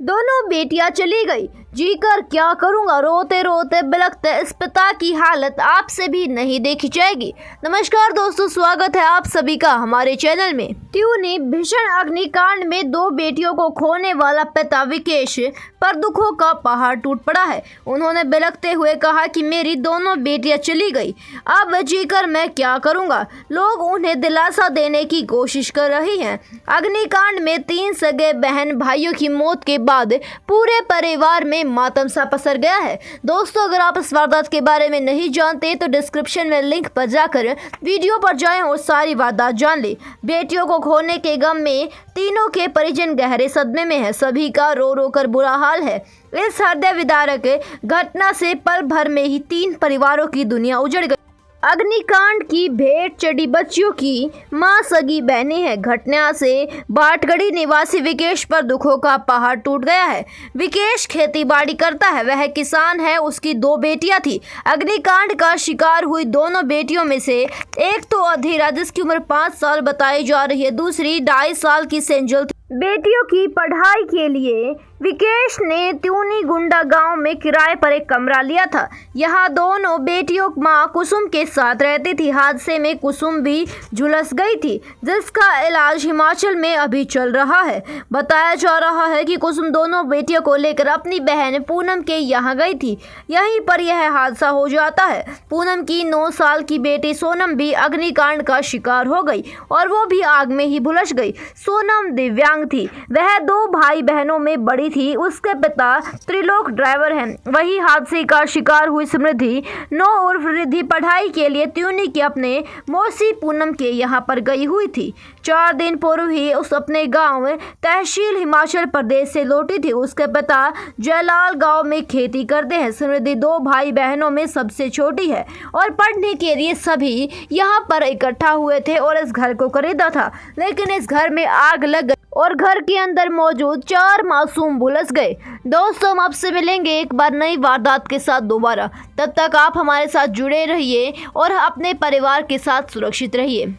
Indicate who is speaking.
Speaker 1: दोनों बेटियां चली गई, जीकर क्या करूंगा, रोते रोते बिलखते इस पिता की हालत आपसे भी नहीं देखी जाएगी। नमस्कार दोस्तों, स्वागत है आप सभी का हमारे चैनल में। त्यूनी भीषण अग्निकांड में दो बेटियों को खोने वाला पिता विकेश पर दुखों का पहाड़ टूट पड़ा है। उन्होंने बिलखते हुए कहा कि मेरी दोनों बेटियां चली गई, अब जीकर मैं क्या करूंगा। लोग उन्हें दिलासा देने की कोशिश कर रही हैं। अग्निकांड में 3 सगे बहन भाइयों की मौत के बाद पूरे परिवार में मातम सा पसर गया है। दोस्तों, अगर आप इस वारदात के बारे में नहीं जानते तो डिस्क्रिप्शन में लिंक पर जाकर वीडियो पर जाएं और सारी वारदात जान लें। बेटियों को खोने के गम में तीनों के परिजन गहरे सदमे में हैं। सभी का रो रो कर बुरा हाल है। इस हृदय विदारक घटना से पल भर में ही 3 परिवारों की दुनिया उजड़ गई। अग्निकांड की भेंट चढ़ी बच्चियों की मां सगी बहनें हैं। घटना से बाटगढ़ी निवासी विकेश पर दुखों का पहाड़ टूट गया है। विकेश खेतीबाड़ी करता है, वह किसान है। उसकी 2 बेटियां थी। अग्निकांड का शिकार हुई दोनों बेटियों में से एक तो अधीरा, जिसकी उम्र 5 साल बताई जा रही है, दूसरी 2.5 साल की सेंजल थी। बेटियों की पढ़ाई के लिए विकेश ने त्यूनी गुंडा गांव में किराए पर एक कमरा लिया था। यहाँ दोनों बेटियों मां कुसुम के साथ रहती थी। हादसे में कुसुम भी झुलस गई थी, जिसका इलाज हिमाचल में अभी चल रहा है। बताया जा रहा है कि कुसुम दोनों बेटियों को लेकर अपनी बहन पूनम के यहाँ गई थी। यहीं पर यह हादसा हो जाता है। पूनम की 9 साल की बेटी सोनम भी अग्निकांड का शिकार हो गई और वो भी आग में ही भुलस गई। सोनम दिव्यांग थी। वह 2 भाई बहनों में बड़ी थी। उसके पिता त्रिलोक ड्राइवर हैं। वही हादसे का शिकार हुई समृद्धि 9 उर्फ रिद्धि पढ़ाई के लिए त्यूनी के अपने मौसी पूनम के यहाँ पर गई हुई थी। 4 दिन पूर्व ही उस अपने गांव तहसील हिमाचल प्रदेश से लौटी थी। उसके पिता जयलाल गांव में खेती करते हैं। समृद्धि 2 भाई बहनों में सबसे छोटी है और पढ़ने के लिए सभी यहाँ पर इकट्ठा हुए थे और इस घर को खरीदा था, लेकिन इस घर में आग लग गई और घर के अंदर मौजूद 4 मासूम झुलस गए। दोस्तों, हम आपसे मिलेंगे एक बार नई वारदात के साथ दोबारा। तब तक आप हमारे साथ जुड़े रहिए और अपने परिवार के साथ सुरक्षित रहिए।